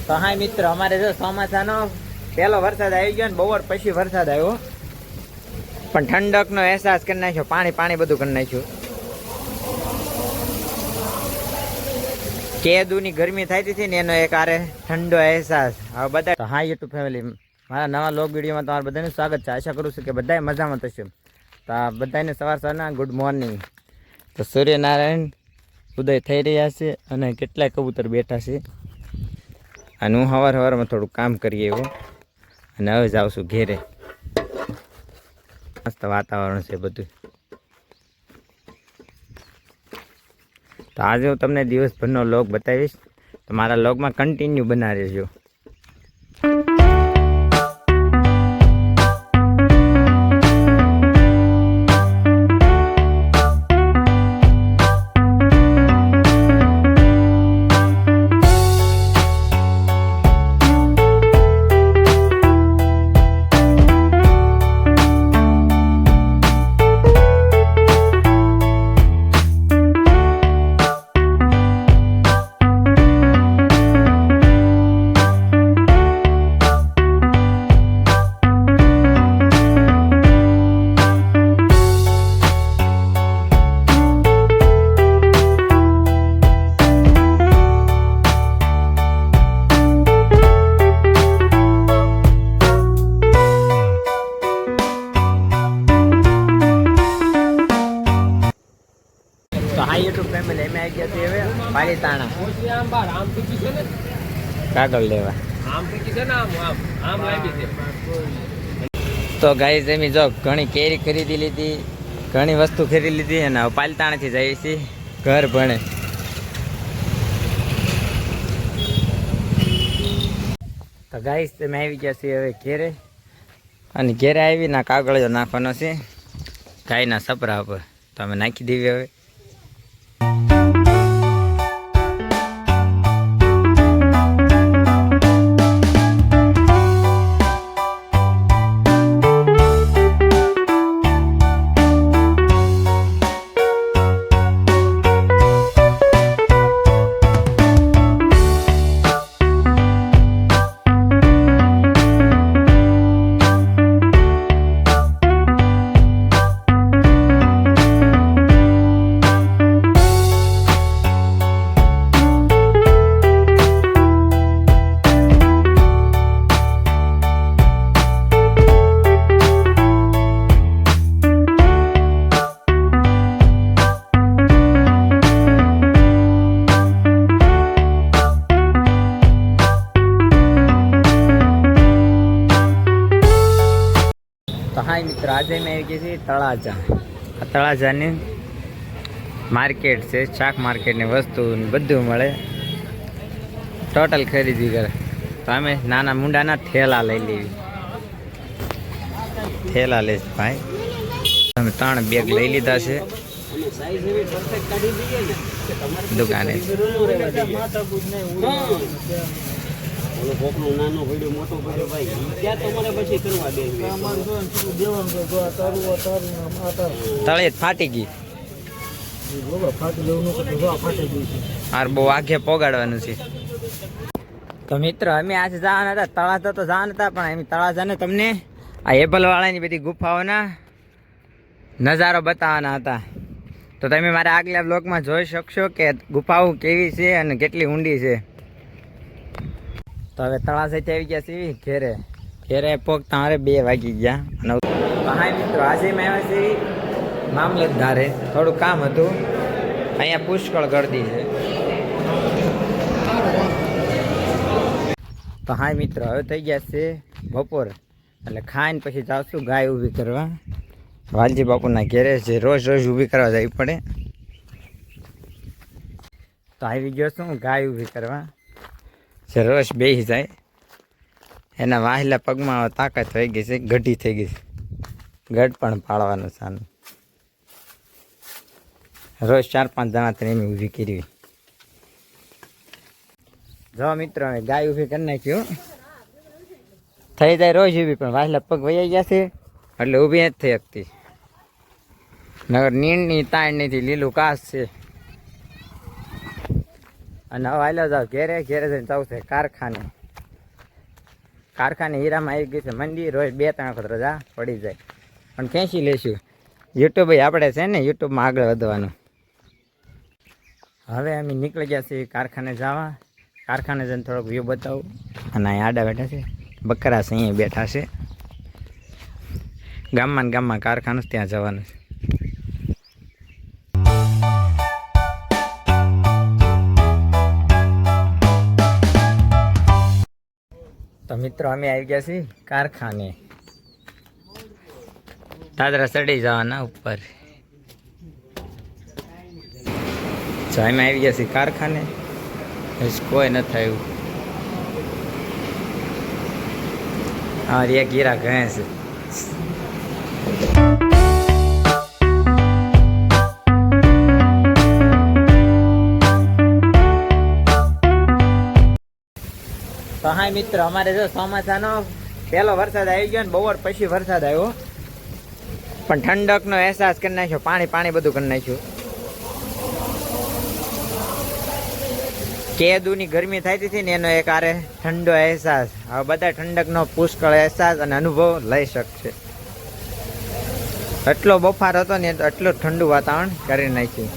તો હા મિત્ર, અમારે જો ચોમાસાનો પહેલો વરસાદ આવી ગયો ને બપોર પછી વરસાદ આવ્યો, પણ ઠંડકનો અહેસાસ કરી નાખ્યો. પાણી પાણી બધું કરી નાખ્યું. કેદુની ગરમી થતી હતી ને એનો એક આરે ઠંડો અહેસાસ. હવે બધા તો હા યુટ્યુબ ફેમિલી, મારા નવા લોગ વિડીયોમાં તમારું બધાનું સ્વાગત છે. આશા કરું છું કે બધાય મજામાં થશે. તો આ બધાને સવારના ગુડ મોર્નિંગ. તો સૂર્યનારાયણ ઉદય થઈ રહ્યા છે અને કેટલાય કબૂતર બેઠા છે. અને હું સવારમાં થોડું કામ કરીએ એવું, અને હવે જાઉં છું ઘેરે. મસ્ત વાતાવરણ છે બધું. તો આજે હું તમને દિવસભરનો લોગ બતાવીશ, તો મારા લોગમાં કન્ટિન્યુ બના રહેજો. તો હા યુટ્યુબ ફેમિલી, એમ આવી ગયા હવે પાલીતાણા કાગળ લેવા. તો ગાઈસ એમ જો ઘણી કેરી ખરીદી લીધી, ઘણી વસ્તુ ખરીદી લીધી, અને હવે પાલીતાણાથી જઈએ છીએ ઘર ભણે. તો ગાઈસ તમે આવી ગયા છીએ હવે ઘેરે, અને ઘેરે આવીને કાગળિયો નાખવાનો છે ગાયના સપરા પર. તો અમે નાખી દેવી હવે. હાય મિત્ર, આજે મેં આવી ગઈ છીએ તળાજા. આ તળાજાની માર્કેટ છે, શાક માર્કેટની વસ્તુ બધું મળે, ટોટલ ખરીદી કરે. તો અમે નાના મુંડાના થેલા લઈ લેવી. થેલા લઈશ ભાઈ. અમે 3 બેગ લઈ લીધા છે દુકાને. તળે ફાટી ગઈ. બહુ આગે પોગાડવાનું છે. તો મિત્ર અમે આજે જવાના હતા તળાજા, તો જવાના હતા, પણ એમ તળાજાને તમને આ એબલ વાળાની બધી ગુફાઓના નજારો બતાવવાના હતા. તો તમે મારા આગલા બ્લોગમાં જોઈ શકશો કે ગુફાઓ કેવી છે અને કેટલી ઊંડી છે. તો હવે તળાજાથી આવી ગયા છીએ ઘેરે. ઘેરે પહોંચતા મારે 2 વાગી ગયા. હા મિત્રો, આજે મેં આવ્યા છીએ મામલતદારે, થોડું કામ હતું. અહીંયા પુષ્કળ ગરદી છે. તો હા મિત્રો, હવે થઈ ગયા છે બપોર, એટલે ખાઈને પછી જાઉં ગાય ઊભી કરવા વાલજી બાપુના ઘેરે. છે રોજ રોજ ઊભી કરવા જવી પડે. તો આવી ગયો છું ગાય ઊભી કરવા. જે રોજ બેસી જાય, એના વાહેલા પગમાં તાકાત થઈ ગઈ છે, ગઢી થઈ ગઈ છે. ગઢ પણ પાડવાનું સાનું. રોજ 4-5 જણા તેને ઊભી કરી. જો મિત્રો હવે ગાય ઊભી કરી નાખ્યું. થઈ જાય રોજ ઊભી, પણ વાહેલા પગ વહી ગયા છે એટલે ઊભી નથી થઈ શકતી. નગર નીણની તાણ નથી, લીલું કાસ છે. અને હવે હાલો જાવ ઘેરે. ઘેરે જઈને જાવ છે કારખાને. કારખાને હીરામાં આવી ગયું છે મંદિર. રોજ 2-3 વખત રજા પડી જાય પણ ખેંચી લેશું. યુટ્યુબ આપણે છે ને, યુટ્યુબમાં આગળ વધવાનું. હવે અમે નીકળી ગયા છીએ કારખાને જવા. કારખાને જઈને થોડોક વ્યૂ બતાવું. અને અહીં આડા બેઠા છે બકરા છે, અહીંયા બેઠા છે. ગામમાં ને ગામમાં કારખાનું છે, ત્યાં જવાનું છે. તો મિત્રો અમે આવી ગયા છીએ કારખાને. દાદરા ચડી જવાના ઉપર. જો અમે આવી ગયા છીએ કારખાને. કોઈ નથી આવ્યું. અમારી એક ગીરા ઘે છે. તો હા મિત્રો, અમારે જો ચોમાસાનો પહેલો વરસાદ આવી ગયો ને બપોર પછી વરસાદ આવ્યો, પણ ઠંડકનો અહેસાસ કરી નાખ્યો. પાણી બધું કરી નાખ્યું. કેદુની ગરમી થતી હતી ને એનો એક આરે ઠંડો અહેસાસ. હવે બધા ઠંડકનો પુષ્કળ અહેસાસ અને અનુભવ લઈ શકશે. એટલો બફાર હતો ને એટલું ઠંડુ વાતાવરણ કરી નાખ્યું.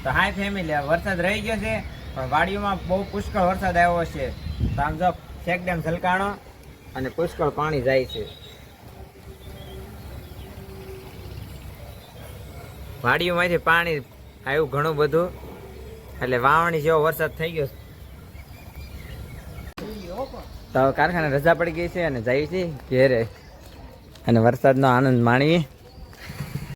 તો હાય ફેમિલી, વરસાદ રહી ગયો છે પણ વાડીઓમાં બહુ પુષ્કળ વરસાદ આવ્યો છે. તો આમ જો એકદમ ઝલકાણો અને પુષ્કળ પાણી જાય છે. વાડીઓમાંથી પાણી આવ્યું ઘણું બધું, એટલે વાવણી જેવો વરસાદ થઈ ગયો. તો કારખાને રજા પડી ગઈ છે અને જઈએ છીએ ઘેરે અને વરસાદનો આનંદ માણીએ.